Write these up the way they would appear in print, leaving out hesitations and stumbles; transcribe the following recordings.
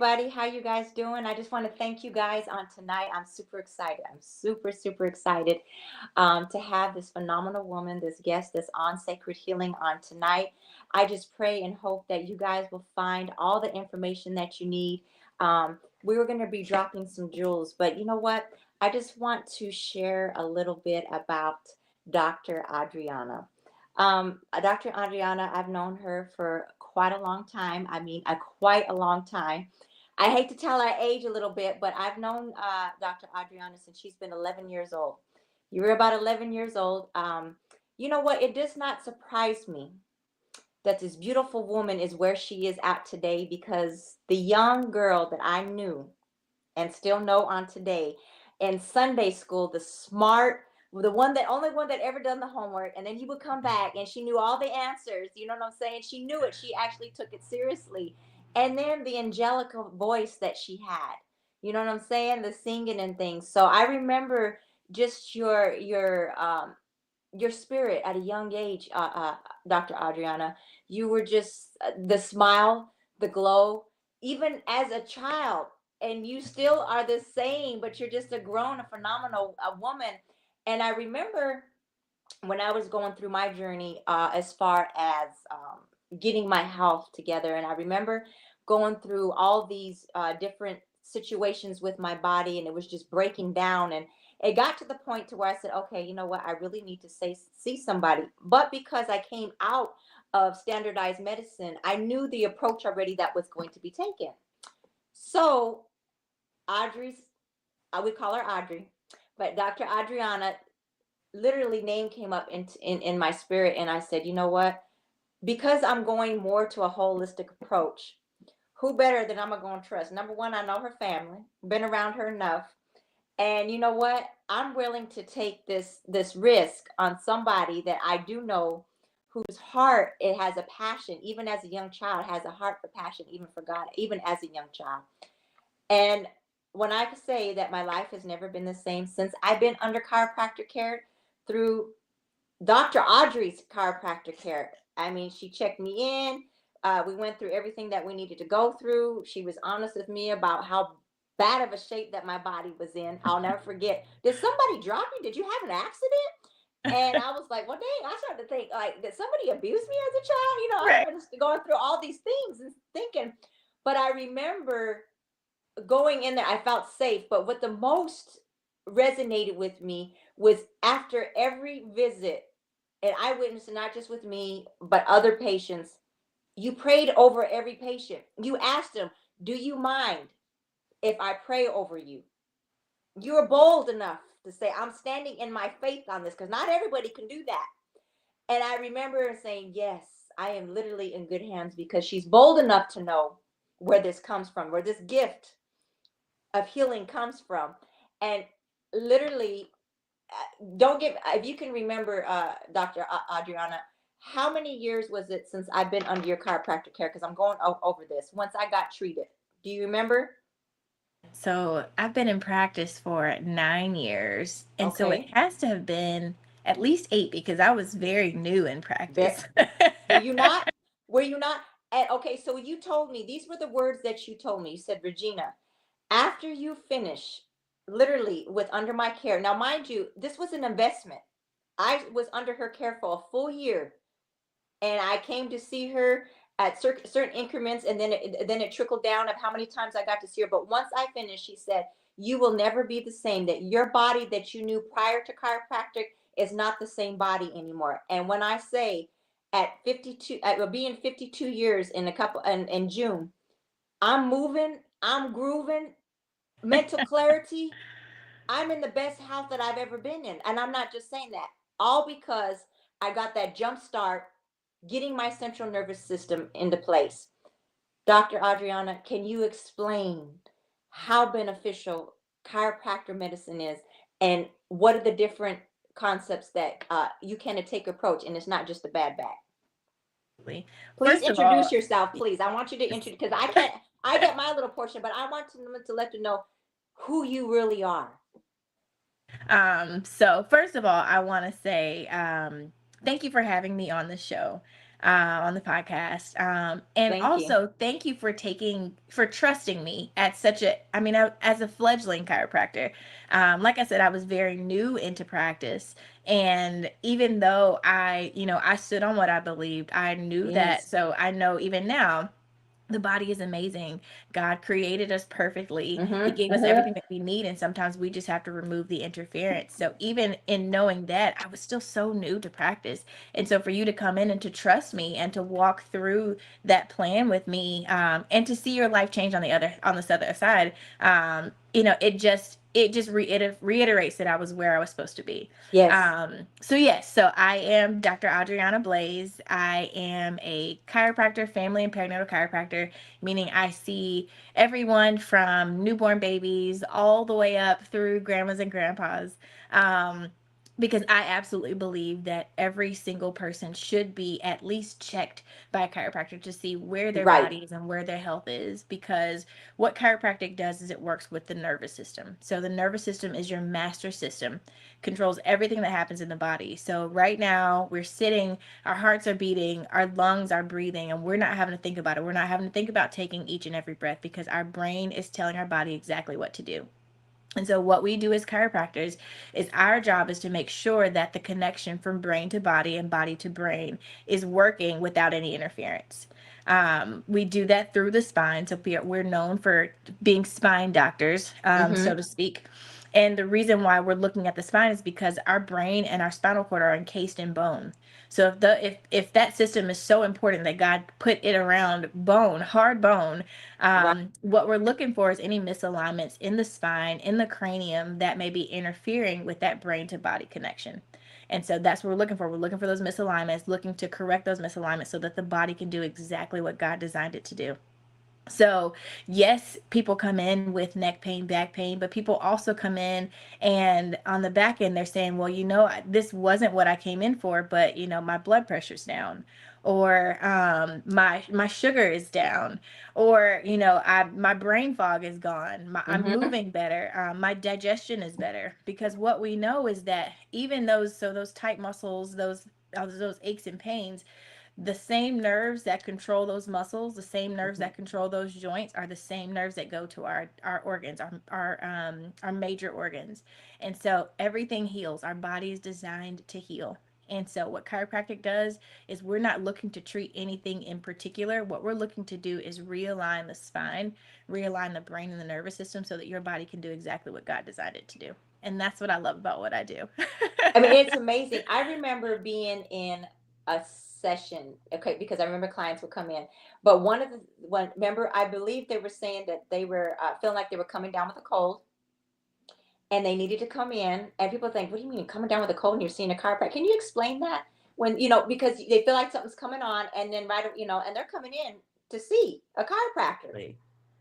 everybody. How you guys doing? I just want to thank you guys on tonight. I'm super excited. I'm super excited to have this phenomenal woman, this guest that's on Sacred Healing on tonight. I just pray and hope that you guys will find all the information that you need. We were going to be dropping some jewels, but you know what? I just want to share a little bit about Dr. Adriana. Dr. Adriana, I've known her for quite a long time. I mean, quite a long time. I hate to tell our age a little bit, but I've known Dr. Adriana since she's been 11 years old. You were about 11 years old. You know what? It does not surprise me that this beautiful woman is where she is at today, because the young girl that I knew and still know on today in Sunday school, the smart, the only one that ever done the homework, and then he would come back and she knew all the answers. You know what I'm saying? She knew it. She actually took it seriously. And then the angelical voice that she had. You know what I'm saying? The singing and things. So I remember just your spirit at a young age, Dr. Adriana. You were just the smile, the glow, even as a child, and you still are the same, but you're just a grown, a phenomenal woman. And I remember when I was going through my journey, as far as getting my health together, and I remember going through all these different situations with my body, and it was just breaking down, and it got to the point to where I said, okay, you know what, I really need to see somebody. But because I came out of standardized medicine, I knew the approach already that was going to be taken. So Audrey's, we call her Audrey, but Dr. Adriana, literally name came up in my spirit, and I said, you know what, because I'm going more to a holistic approach, who better than I'm going to trust? Number one, I know her family, been around her enough. And you know what, I'm willing to take this risk on somebody that I do know, whose heart, it has a passion, even as a young child, has a heart for passion, even for God, even as a young child. And when I say that my life has never been the same since I've been under chiropractor care through Dr. Audrey's chiropractor care. I mean, she checked me in. We went through everything that we needed to go through. She was honest with me about how bad of a shape that my body was in. I'll never forget. Did somebody drop you? Did you have an accident? And I was like, well, dang, I started to think, like, did somebody abuse me as a child? You know, I Right. started going through all these things and thinking, but I remember going in there, I felt safe. But what the most resonated with me was after every visit, and I witnessed it not just with me, but other patients, you prayed over every patient. You asked them, do you mind if I pray over you? You were bold enough to say, I'm standing in my faith on this, because not everybody can do that. And I remember saying, yes, I am literally in good hands, because she's bold enough to know where this comes from, where this gift of healing comes from. And literally, don't get, if you can remember, Dr. Adriana, how many years was it since I've been under your chiropractic care? Because I'm going over this. Once I got treated, do you remember? So I've been in practice for 9 years. And so it Okay. has to have been at least eight because I was very new in Ver- practice. Were you not? Were you not? Okay, so you told me, these were the words that you told me. You said, Regina, after you finish literally with under my care. Now, mind you, this was an investment. I was under her care for a full year, and I came to see her at certain increments, and then it trickled down of how many times I got to see her. But once I finished, she said, you will never be the same. That your body that you knew prior to chiropractic is not the same body anymore. And when I say at 52, at being 52 years in a couple in June, I'm moving, I'm grooving, mental clarity, I'm in the best health that I've ever been in. And I'm not just saying that, all because I got that jump start getting my central nervous system into place. Dr. Adriana, can you explain how beneficial chiropractor medicine is, and what are the different concepts that you can take approach, and it's not just a bad back? Please First of all, introduce yourself, please. I want you to introduce, because I can't, I get my little portion, but I want to let you know who you really are. so first of all, I want to say thank you for having me on the show. on the podcast. And Thank you. also thank you for trusting me at such a, I mean, as a fledgling chiropractor. Like I said, I was very new into practice. And even though I stood on what I believed, I knew that. Yes. So I know even now, the body is amazing. God created us perfectly. He Mm-hmm. gave us everything that we need, and sometimes we just have to remove the interference. So even in knowing that, I was still so new to practice. And so for you to come in and to trust me and to walk through that plan with me, and to see your life change on this other side, it just reiterates that I was where I was supposed to be. Yes. So yes, so I am Dr. Adriana Blaze. I am a chiropractor, family and perinatal chiropractor, meaning I see everyone from newborn babies all the way up through grandmas and grandpas. Um, because I absolutely believe that every single person should be at least checked by a chiropractor to see where their Right. body is and where their health is. Because what chiropractic does is it works with the nervous system. So the nervous system is your master system, controls everything that happens in the body. So right now we're sitting, our hearts are beating, our lungs are breathing, and we're not having to think about it. We're not having to think about taking each and every breath because our brain is telling our body exactly what to do. And so what we do as chiropractors is our job is to make sure that the connection from brain to body and body to brain is working without any interference. We do that through the spine. So we're known for being spine doctors, so Mm-hmm. to speak. And the reason why we're looking at the spine is because our brain and our spinal cord are encased in bone. So if that system is so important that God put it around bone, hard bone, Right. what we're looking for is any misalignments in the spine, in the cranium that may be interfering with that brain to body connection. And so that's what we're looking for. We're looking for those misalignments, looking to correct those misalignments so that the body can do exactly what God designed it to do. So, yes, people come in with neck pain, back pain, but people also come in and on the back end, they're saying, well, this wasn't what I came in for, but my blood pressure's down, or my sugar is down, or my brain fog is gone. I'm Mm-hmm. moving better. My digestion is better because what we know is that even those tight muscles, those aches and pains, the same nerves that control those muscles, the same nerves Mm-hmm. that control those joints are the same nerves that go to our organs, our major organs. And so everything heals. Our body is designed to heal. And so what chiropractic does is we're not looking to treat anything in particular. What we're looking to do is realign the spine, realign the brain and the nervous system so that your body can do exactly what God designed it to do. And that's what I love about what I do. I mean, it's amazing. I remember being in a session, okay, because I remember clients would come in, but remember, I believe they were saying that they were feeling like they were coming down with a cold, and they needed to come in. And people think, what do you mean coming down with a cold and you're seeing a chiropractor? Can you explain that? When because they feel like something's coming on, and then and they're coming in to see a chiropractor.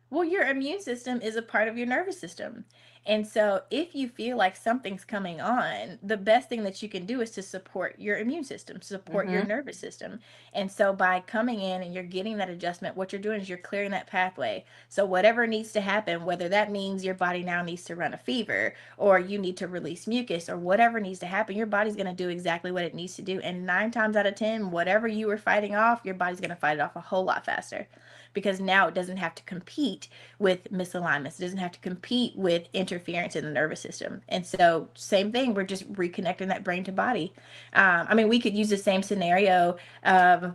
Well, your immune system is a part of your nervous system. And so, if you feel like something's coming on, the best thing that you can do is to support your immune system, support your Mm-hmm. nervous system. And so, by coming in and you're getting that adjustment, what you're doing is you're clearing that pathway. So, whatever needs to happen, whether that means your body now needs to run a fever or you need to release mucus or whatever needs to happen, your body's going to do exactly what it needs to do. And 9 times out of 10, whatever you were fighting off, your body's going to fight it off a whole lot faster because now it doesn't have to compete with misalignments. It doesn't have to compete with interference in the nervous system. And so, same thing, we're just reconnecting that brain to body. I mean, we could use the same scenario of,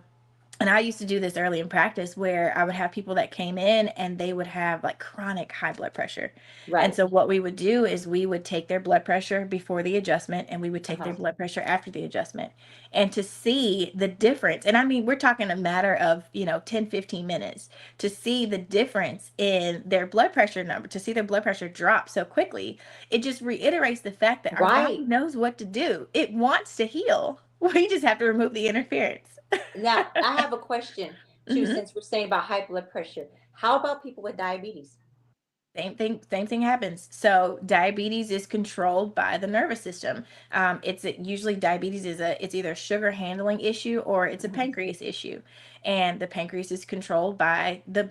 and I used to do this early in practice where I would have people that came in and they would have like chronic high blood pressure. And Right. so what we would do is we would take their blood pressure before the adjustment and we would take their Uh-huh. blood pressure after the adjustment. And to see the difference, and I mean, we're talking a matter of, 10, 15 minutes to see the difference in their blood pressure number, to see their blood pressure drop so quickly. It just reiterates the fact that our body Right. knows what to do. It wants to heal. We just have to remove the interference. Now, I have a question too, Hmm. since we're saying about high blood pressure. How about people with diabetes? Same thing happens. So diabetes is controlled by the nervous system. It's usually diabetes it's either a sugar handling issue or it's a Hmm. pancreas issue. And the pancreas is controlled by the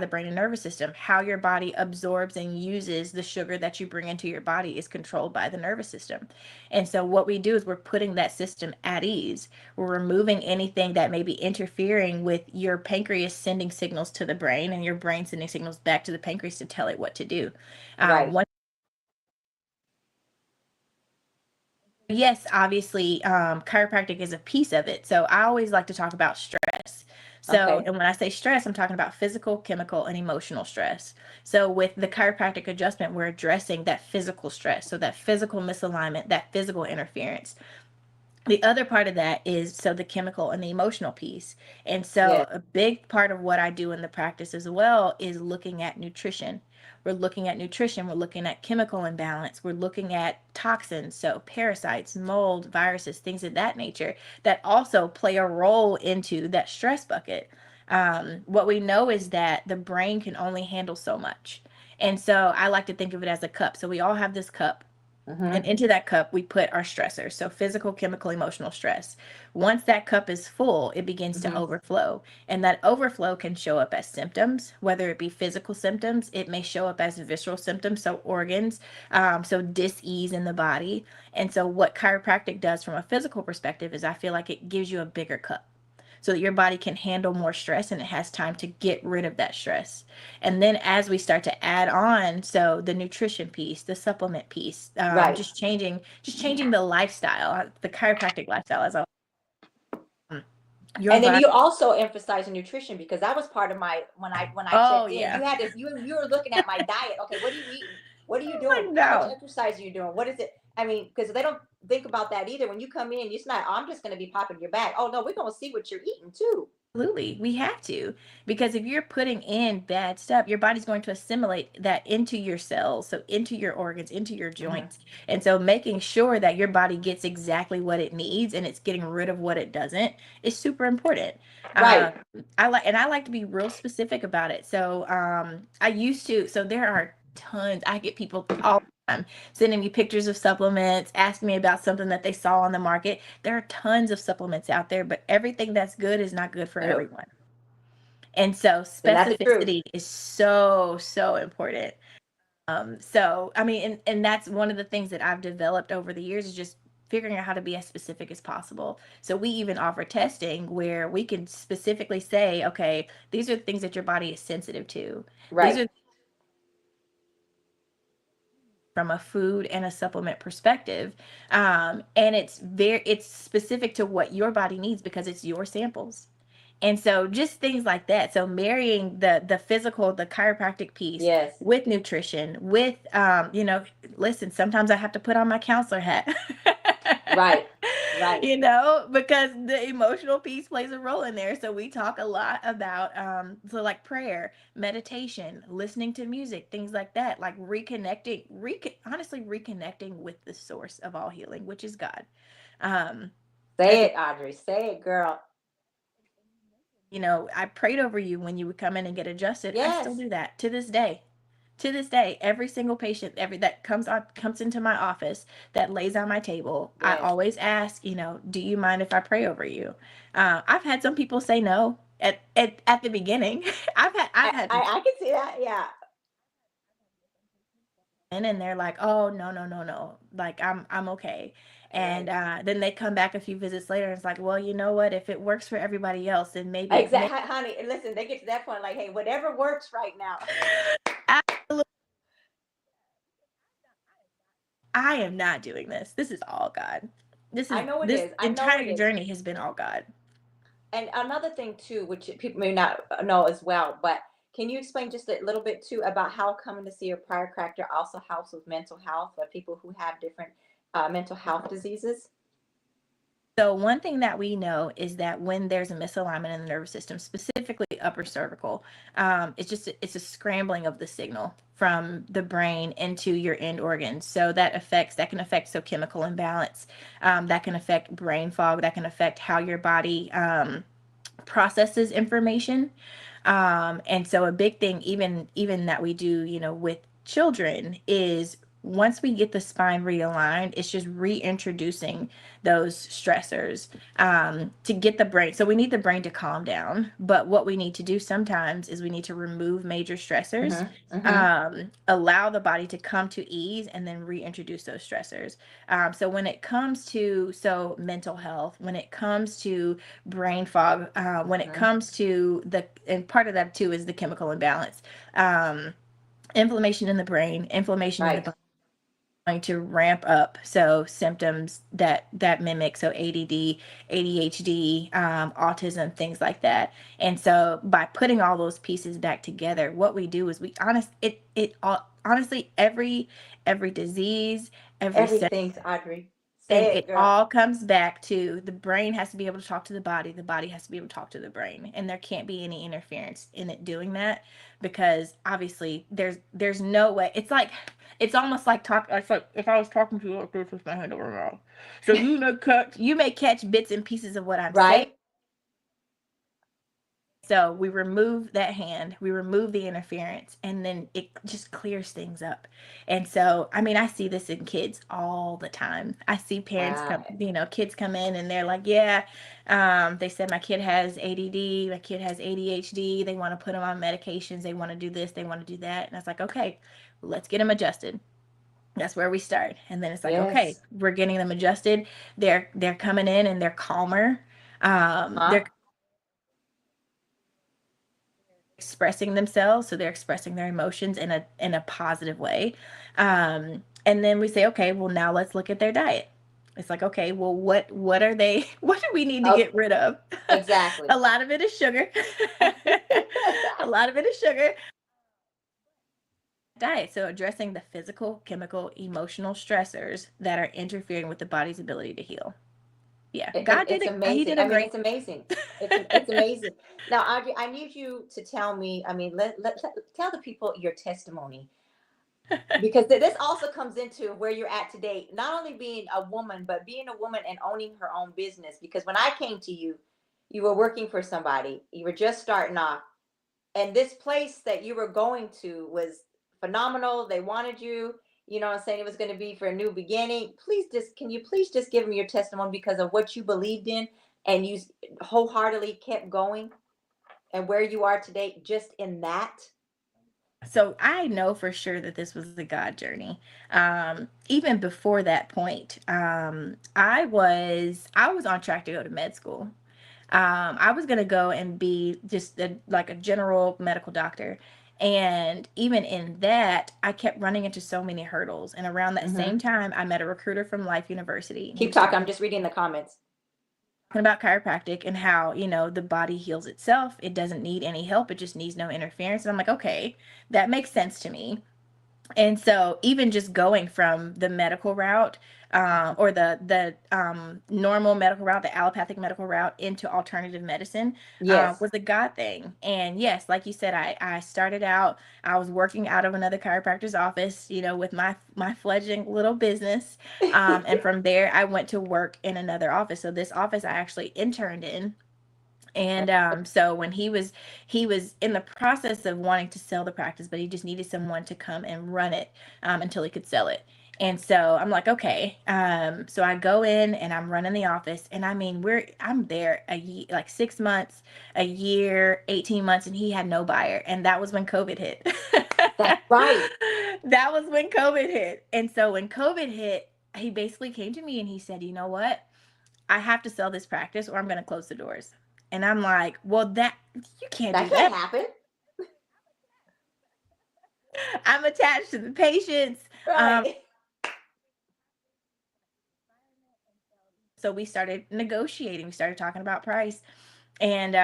brain and nervous system. How your body absorbs and uses the sugar that you bring into your body is controlled by the nervous system. And so what we do is we're putting that system at ease. We're removing anything that may be interfering with your pancreas sending signals to the brain and your brain sending signals back to the pancreas to tell it what to do. Right. One Yes, obviously, chiropractic is a piece of it. So I always like to talk about stress. So, Okay. and when I say stress, I'm talking about physical, chemical, and emotional stress. So with the chiropractic adjustment, we're addressing that physical stress. So that physical misalignment, that physical interference. The other part of that is so the chemical and the emotional piece. And Yes. so a big part of what I do in the practice as well is looking at nutrition. We're looking at nutrition, we're looking at chemical imbalance, we're looking at toxins, so parasites, mold, viruses, things of that nature that also play a role into that stress bucket. What we know is that the brain can only handle so much. And so I like to think of it as a cup. So we all have this cup, and Mm-hmm. into that cup, we put our stressors. So physical, chemical, emotional stress. Once that cup is full, it begins to Mm-hmm. overflow. And that overflow can show up as symptoms, whether it be physical symptoms, it may show up as visceral symptoms, so organs, so dis-ease in the body. And so what chiropractic does from a physical perspective is I feel like it gives you a bigger cup so that your body can handle more stress and it has time to get rid of that stress. And then as we start to add on, so the nutrition piece, the supplement piece, Right. just changing the lifestyle, the chiropractic lifestyle as a your And then body. you also emphasize nutrition because that was part of my when I Oh checked in. yeah. You were looking at my diet. Okay, what are you eating? What are you doing? I How much know. exercise are you doing? What is it? I mean, because they don't think about that either. When you come in, it's not. I'm just going to be popping your back. Oh no, we're going to see what you're eating too. Absolutely. We have to. Because if you're putting in bad stuff, your body's going to assimilate that into your cells, so into your organs, into your Hmm. joints. And so making sure that your body gets exactly what it needs and it's getting rid of what it doesn't is super important. Um, Right. I like to be real specific about it. So I used to, so there are tons. I get people all the time sending me pictures of supplements, asking me about something that they saw on the market. There are tons of supplements out there, but everything that's good is not good for No, everyone. And so isn't that the truth? specificity is so, so important. So I mean, and that's one of the things that I've developed over the years is just figuring out how to be as specific as possible. So we even offer testing where we can specifically say, okay, these are the things that your body is sensitive to. These Right. are from a food and a supplement perspective, and it's specific to what your body needs because it's your samples. And so just things like that. So marrying the physical, the chiropractic piece Yes. with nutrition, with listen, sometimes I have to put on my counselor hat. Right. Right. Because the emotional piece plays a role in there. So we talk a lot about so like prayer, meditation, listening to music, things like that, like honestly reconnecting with the source of all healing, which is God. Um at Say the it, Audrey. Say it, girl. I prayed over you when you would come in and get adjusted. I still Yes. do that to this day. To this day, every single patient, every that comes into my office that lays on my table, I Yes. always ask, do you mind if I pray over you? I've had some people say no at the beginning. I've had I can see that. Yeah. and they're like, oh no, no, no, no, like I'm okay. And Right. then they come back a few visits later and it's like, well, you know what, if it works for everybody else, then maybe Exactly, honey. And listen, they get to that point like, hey, whatever works right now. I am not doing this. This is all God. I know it This is. I know it entire is. journey has been all God. And another thing too, which people may not know as well, but can you explain just a little bit too about how coming to see a chiropractor also helps with mental health for people who have different mental health diseases? So one thing that we know is that when there's a misalignment in the nervous system, specifically upper cervical, it's a scrambling of the signal from the brain into your end organs. So that can affect so chemical imbalance, that can affect brain fog, that can affect how your body processes information. And so a big thing, even that we do, with children is once we get the spine realigned, it's just reintroducing those stressors to get the brain. So we need the brain to calm down. But what we need to do sometimes is we need to remove major stressors, Mm-hmm. Mm-hmm. allow the body to come to ease, and then reintroduce those stressors. So when it comes to mental health, when it comes to brain fog, when it Mm-hmm. comes to and part of that too is the chemical imbalance. Um, Inflammation in the brain, inflammation in the Right. body, going to ramp up symptoms that mimic ADD, ADHD, autism, things like that. And so by putting all those pieces back together, what we do is we honestly every disease, every Everything's Audrey. and Say it, it girl. all comes back to the brain has to be able to talk to the body has to be able to talk to the brain, and there can't be any interference in it doing that, because obviously there's no way. It's almost like talk it's like if I was talking to you like this with my hand over my mouth. So you may catch bits and pieces of what I'm saying. Right? So we remove that hand, we remove the interference, and then it just clears things up. And so, I mean, I see this in kids all the time. I see parents Wow. come, kids come in and they're like, yeah, they said my kid has ADD, my kid has ADHD. They want to put them on medications. They want to do this, they want to do that. And I was like, okay, let's get them adjusted. That's where we start. And then it's like, okay, Yes. we're getting them adjusted. They're coming in and they're calmer. They're Uh-huh. expressing themselves, so they're expressing their emotions in a positive way. And then we say, okay, well, now let's look at their diet. It's like, okay, well, what are they what do we need to Oh, get rid of? A exactly. lot of it is sugar. A lot of it is sugar. Diet, so addressing the physical, chemical, emotional stressors that are interfering with the body's ability to heal. Yeah, It's he amazing. did a I mean, great. it's amazing. It's amazing. Now, Audrey, I need you to tell me. I mean, tell the people your testimony, because this also comes into where you're at today. Not only being a woman, but being a woman and owning her own business. Because when I came to you, you were working for somebody. You were just starting off, and this place that you were going to was phenomenal. They wanted you. You know what I'm saying? It was going to be for a new beginning. Please just, can you please just give me your testimony because of what you believed in and you wholeheartedly kept going, and where you are today just in that? So I know for sure that this was a God journey. Even before that point, I was on track to go to med school. I was gonna go and be just like a general medical doctor. And even in that, I kept running into so many hurdles. And around that Hmm. same time, I met a recruiter from Life University, and he Keep was talking. talking I'm just reading the comments. about chiropractic and how, the body heals itself. It doesn't need any help. It just needs no interference. And I'm like, okay, that makes sense to me. And so even just going from the medical route, or the normal medical route, the allopathic medical route, into alternative medicine, Yes. was a God thing. And yes, like you said, I started out, I was working out of another chiropractor's office, with my fledgling little business. And from there, I went to work in another office. So this office I actually interned in. And so when he was in the process of wanting to sell the practice, but he just needed someone to come and run it, until he could sell it. And so I'm like, okay. So I go in and I'm running the office, and I mean, I'm there like 6 months, a year, 18 months, and he had no buyer, and that was when COVID hit. That's right. That was when COVID hit, and so when COVID hit, he basically came to me and he said, you know what? I have to sell this practice or I'm going to close the doors. And I'm like, well, that you can't That do can't that. happen. I'm attached to the patients. Um, Right. so we started negotiating. We started talking about price, and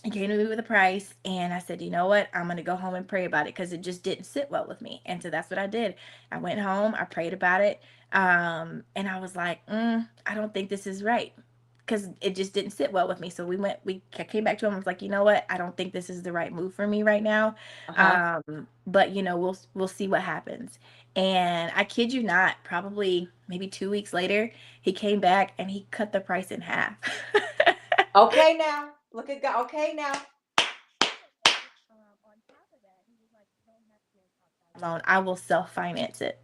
he came to me with a price, and I said, you know what? I'm going to go home and pray about it because it just didn't sit well with me. And so that's what I did. I went home, I prayed about it. And I was like, I don't think this is right, because it just didn't sit well with me. So we came back to him. I was like, you know what? I don't think this is the right move for me right now. Uh-huh. But we'll see what happens. And I kid you not, probably maybe 2 weeks later, he came back and he cut the price in half. Okay now. Look at God. Okay now. On top of that, he was like, "You don't have to get a loan. I will self finance it."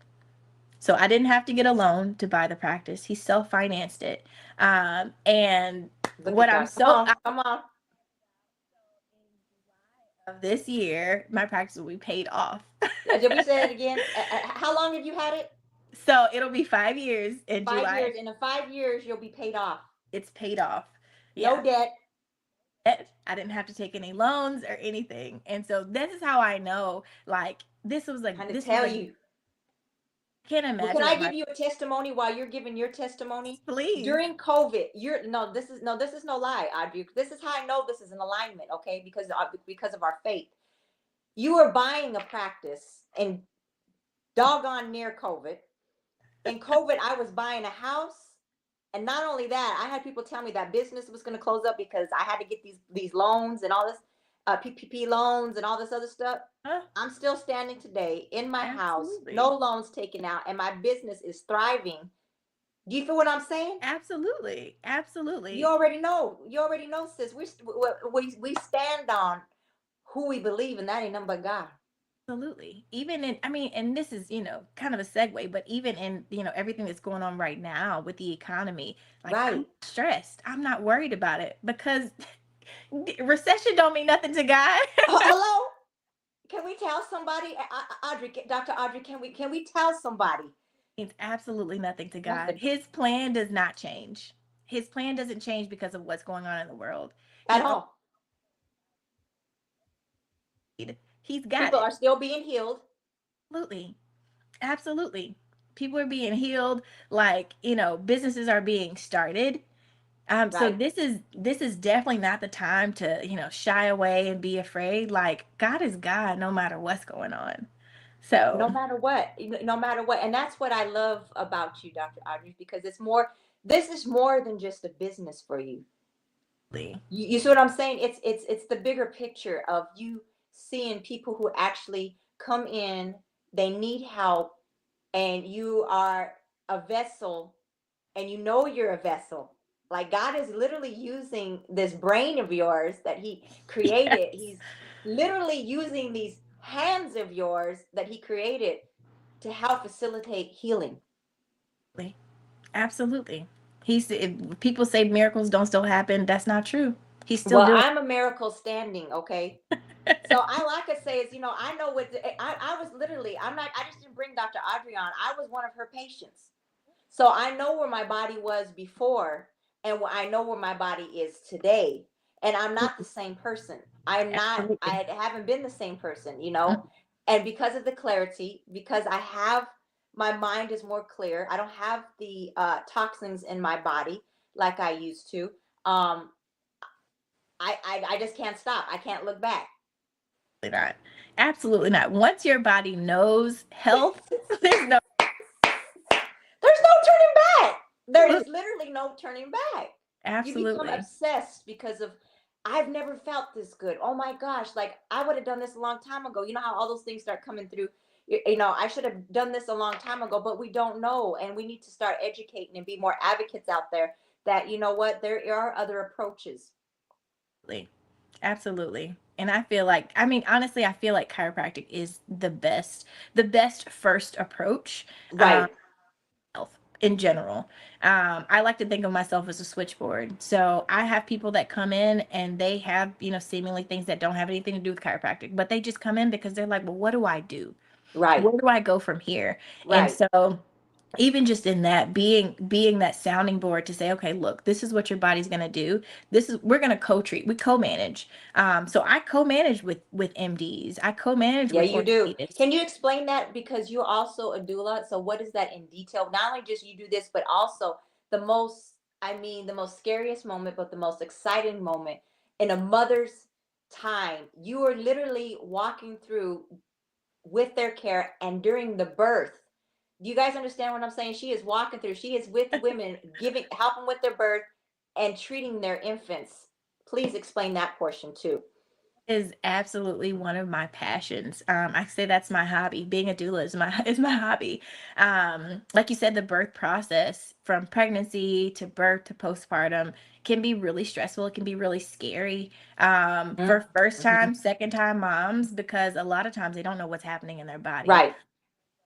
So I didn't have to get a loan to buy the practice. He self-financed it. And Look what at I'm God. Come so on, come on. of this year, my practice will be paid off. Did we say it again? How long have you had it? So it'll be 5 years in 5 years. July. In 5 years, you'll be paid off. It's paid off. No Yeah. debt. I didn't have to take any loans or anything. And so this is how I know, like, Kind of this was tell a, you. I can't Well, can imagine I what give my, you a testimony while you're giving your testimony? please. During COVID, you're no, this is no lie, Audrey. This is how I know this is an alignment, okay? Because of our faith. You were buying a practice and doggone near COVID. In COVID, I was buying a house. And not only that, I had people tell me that business was going to close up because I had to get these loans and all this PPP loans and all this other stuff. Huh? I'm still standing today in my house, no Absolutely. loans taken out, and my business is thriving. Do you feel what I'm saying? Absolutely. You Absolutely. already know. You already know, sis. We stand on who we believe, and that ain't nothing but God. Absolutely. Even in, I mean, and this is, kind of a segue, but even in, everything that's going on right now with the economy, like, I'm Right. not stressed. I'm not worried about it because recession don't mean nothing to God. Hello. Can we tell somebody, Audrey, Dr. Audrey? Can we tell somebody? Means absolutely nothing to God. Nothing His plan does not change. His plan doesn't change because of what's going on in the world. at He all. he's got People it. are still being healed. Absolutely. Absolutely. People are being healed, like, businesses are being started. So Right. this is definitely not the time to, shy away and be afraid. Like, God is God no matter what's going on. No So, matter what, no matter what. And that's what I love about you, Dr. Audrey, because this is more than just a business for you. You see what I'm saying? It's the bigger picture of you seeing people who actually come in, they need help, and you are a vessel, and you know you're a vessel. Like God is literally using this brain of yours that He created. yes. He's literally using these hands of yours that He created to help facilitate healing. Absolutely. If people say miracles don't still happen, that's not true. He's still Well, doing I'm a miracle standing, okay? So I like to say is, I know what I was literally, I just didn't bring Dr. Audrey on. I was one of her patients. So I know where my body was before, and I know where my body is today. And I'm not the same person. absolutely. I haven't been the same person. Mm. And because of the clarity, because my mind is more clear, I don't have the toxins in my body like I used to. Um, I just can't stop. I can't look back. Absolutely not. Absolutely not. Once your body knows health, there's no There's no turning back. There is literally no turning back. You become absolutely. obsessed because of, I've never felt this good. Oh my gosh, like I would have done this a long time ago. You know how all those things start coming through. I should have done this a long time ago, but we don't know. And we need to start educating and be more advocates out there that, you know what, there are other approaches. Absolutely. Absolutely. And I feel like, I mean, honestly, I feel like chiropractic is the best first approach. Right, Health in general. I like to think of myself as a switchboard. So I have people that come in and they have, seemingly things that don't have anything to do with chiropractic, but they just come in because they're like, well, what do I do? right, Where do I go from here? And right. so even just in that being that sounding board to say, okay, look, this is what your body's going to do. We're going to co-treat, we co-manage. So I co-manage with MDs, I co-manage Yeah, with you do. orthopedists. Can you explain that? Because you're also a doula. So what is that in detail? Not only just you do this, but also the most scariest moment, but the most exciting moment in a mother's time. You are literally walking through with their care and during the birth. Do you guys understand what I'm saying? She is walking through, she is with women, helping with their birth and treating their infants. Please explain that portion too. Is absolutely one of my passions. I say that's my hobby. Being a doula is my is my hobby. Like you said, the birth process from pregnancy to birth to postpartum can be really stressful. It can be really scary Mhm. for first Mhm. time, second time moms because a lot of times they don't know what's happening in their body. Right.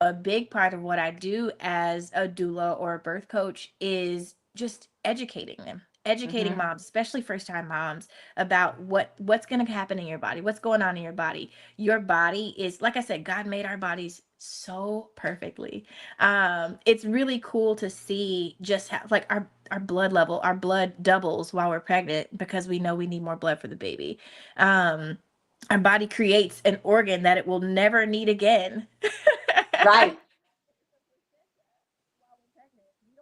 A big part of what I do as a doula or a birth coach is just educating them, educating Mm-hmm. moms, especially first time moms, about what's going to happen in your body, what's going on in your body. Your body is, like I said, God made our bodies so perfectly. It's really cool to see just how, like, our blood level, our blood doubles while we're pregnant because we know we need more blood for the baby. um our body creates an organ that it will never need again. Right.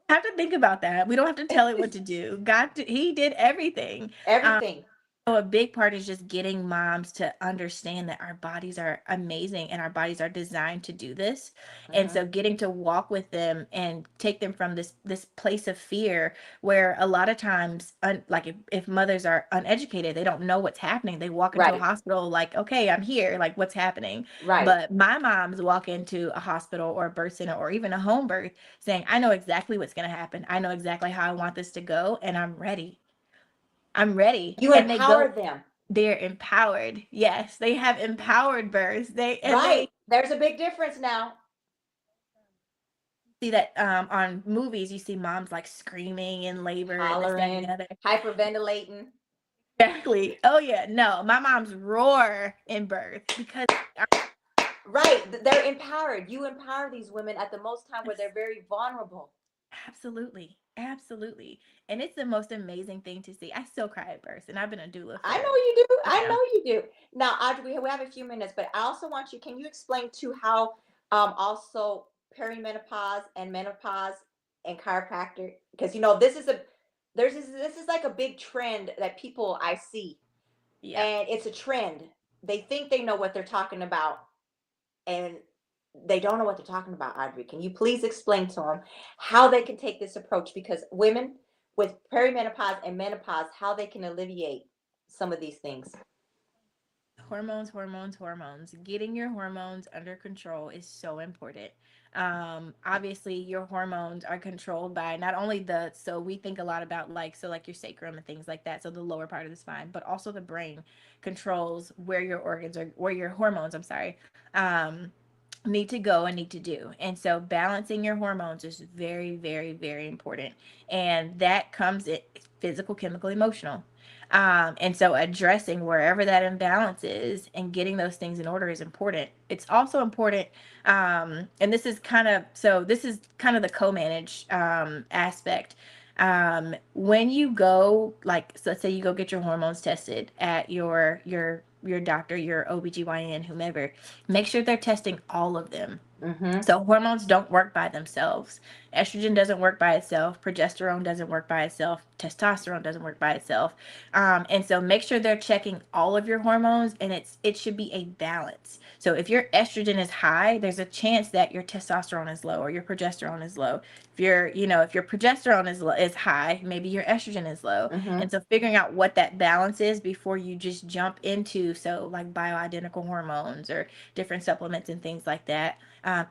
Have to think about that. We don't have to tell it what to do. He did everything. Um, Everything. so a big part is just getting moms to understand that our bodies are amazing and our bodies are designed to do this. And Mm-hmm. so getting to walk with them and take them from this place of fear where a lot of times like if mothers are uneducated, they don't know what's happening. They walk into a Right. hospital like, okay, I'm here, like what's happening? Right. But my moms walk into a hospital or a birth center or even a home birth saying, I know exactly what's going to happen. I know exactly how I want this to go and I'm ready. I'm ready. You And they empower go, them. they're empowered. Yes, they have empowered births. They Right. There's a big difference now. see that on movies, you see moms like screaming in labor and this, that, and the Hollering, other. hyperventilating. Exactly. Oh yeah. No, my mom's roar in birth because Right. They're empowered. You empower these women at the most time where they're very vulnerable. absolutely. Absolutely. And it's the most amazing thing to see. I still cry at birth and I've been a doula I know for you do. I now. know you do. Now, Audrey, we have a few minutes, but I also want you, can you explain to how also perimenopause and menopause and chiropractor, because this is this is like a big trend that people I see, Yeah. and it's a trend. They think they know what they're talking about, and they don't know what they're talking about. Audrey, can you please explain to them how they can take this approach? Because women with perimenopause and menopause, how they can alleviate some of these things. Hormones, hormones, hormones. Getting your hormones under control is so important. Obviously, your hormones are controlled by not only so we think a lot about like your sacrum and things like that, so the lower part of the spine, but also the brain controls where your organs are, where your hormones, I'm sorry, need to go and need to do. And so balancing your hormones is very, very, very important. And that comes in physical, chemical, emotional. And so addressing wherever that imbalance is and getting those things in order is important. It's also important, and this is kind of the co-manage aspect. When you go, like, so let's say you go get your hormones tested at your doctor, your OBGYN, whomever, make sure they're testing all of them. Mm-hmm. So hormones don't work by themselves. Estrogen doesn't work by itself. Progesterone doesn't work by itself. Testosterone doesn't work by itself. And so make sure they're checking all of your hormones, and it should be a balance. So if your estrogen is high, there's a chance that your testosterone is low or your progesterone is low. If your progesterone is high, maybe your estrogen is low. Mm-hmm. And so figuring out what that balance is before you just jump into like bioidentical hormones or different supplements and things like that.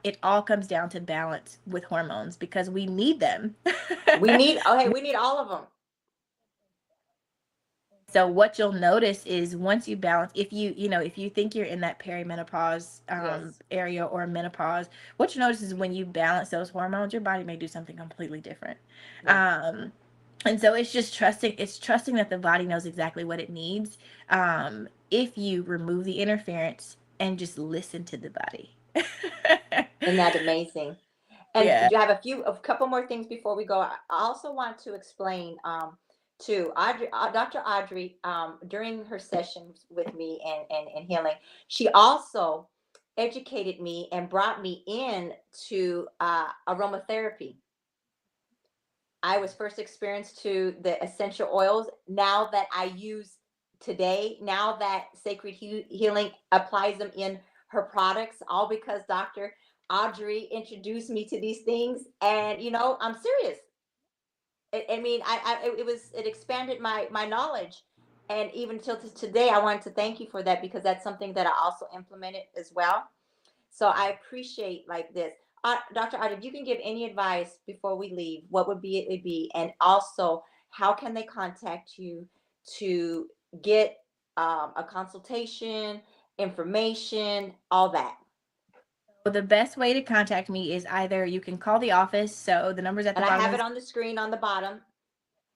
It all comes down to balance with hormones because we need them. We need all of them. So what you'll notice is once you balance, if you think you're in that perimenopause Yes. area or menopause, what you notice is when you balance those hormones, your body may do something completely different. Yeah. Um, and so it's trusting that the body knows exactly what it needs. If you remove the interference and just listen to the body. Isn't that amazing? And Yeah. do I have a couple more things before we go? I also want to explain to Audrey, Dr. Audrey, during her sessions with me and healing, she also educated me and brought me in to aromatherapy. I was first experienced to the essential oils. Now that I use today, now that Sacred Healing applies them in her products, all because Dr. Audrey introduced me to these things, and I'm serious. I mean, it expanded my knowledge, and even till today, I wanted to thank you for that because that's something that I also implemented as well. So I appreciate like this. Dr. Art, if you can give any advice before we leave, what would be? And also, how can they contact you to get a consultation, information, all that? The best way to contact me is either you can call the office, so the number's at the And I bottom have of it the on the screen on the bottom.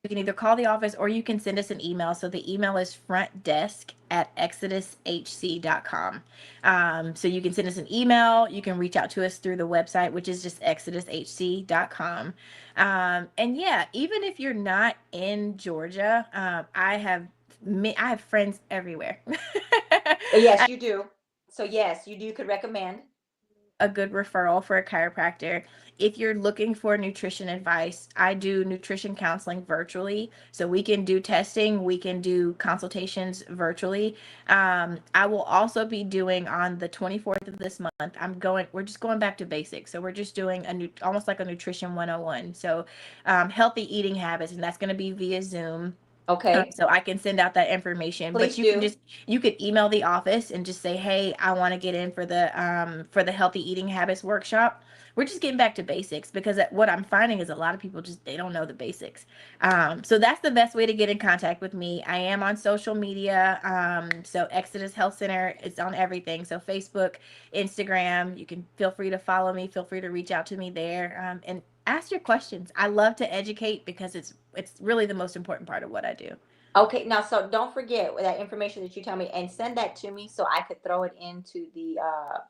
you can either call the office or you can send us an email. So the email is frontdesk@exodushc.com. So you can send us an email. You can reach out to us through the website, which is just exodushc.com. And yeah, even if you're not in Georgia, I have friends everywhere. Yes, you do. So yes, you could recommend. A good referral for a chiropractor. If you're looking for nutrition advice, I do nutrition counseling virtually. So we can do testing, we can do consultations virtually. I will also be doing on the 24th of this month. We're just going back to basics. So we're just doing almost like a nutrition 101. So healthy eating habits, and that's going to be via Zoom. Okay, So I can send out that information, but please do. you could email the office and just say, hey, I want to get in for the healthy eating habits workshop. We're just getting back to basics because what I'm finding is a lot of people just they don't know the basics. So that's the best way to get in contact with me. I am on social media. So Exodus Health Center is on everything. So Facebook, Instagram. You can feel free to follow me. Feel free to reach out to me there. And ask your questions. I love to educate because it's really the most important part of what I do. Okay, now so don't forget that information that you tell me and send that to me so I could throw it into the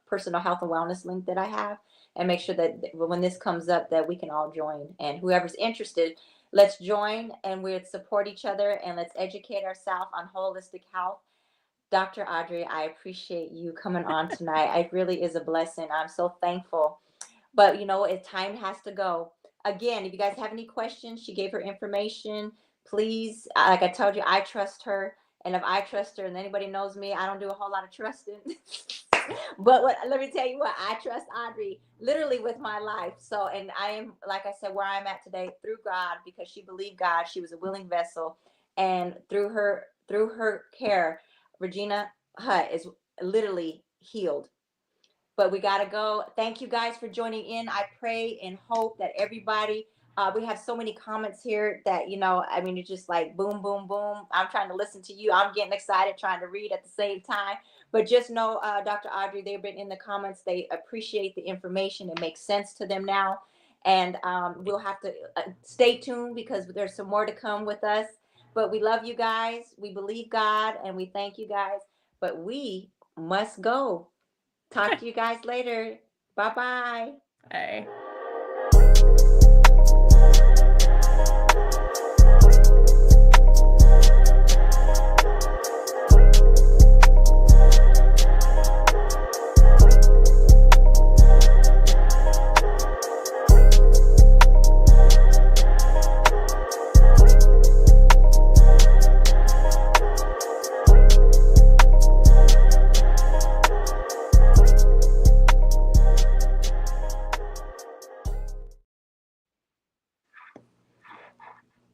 personal health and wellness link that I have and make sure that when this comes up that we can all join and whoever's interested, let's join and we'll support each other and let's educate ourselves on holistic health. Dr. Audrey, I appreciate you coming on tonight. It really is a blessing. I'm so thankful. But time has to go. Again, if you guys have any questions, she gave her information. Please, like I told you, I trust her. And if I trust her and anybody knows me, I don't do a whole lot of trusting. But let me tell you what, I trust Audrey literally with my life. So, and I am, like I said, where I'm at today through God because she believed God. She was a willing vessel. And through her care, Regina Hutt is literally healed. But we got to go. Thank you guys for joining in. I pray and hope that everybody, we have so many comments here that, I mean, it's just like boom, boom, boom. I'm trying to listen to you. I'm getting excited trying to read at the same time. But just know, Dr. Audrey, they've been in the comments. They appreciate the information. It makes sense to them now. And we'll have to stay tuned because there's some more to come with us. But we love you guys. We believe God and we thank you guys. But we must go. Talk to you guys later. Bye bye. Bye.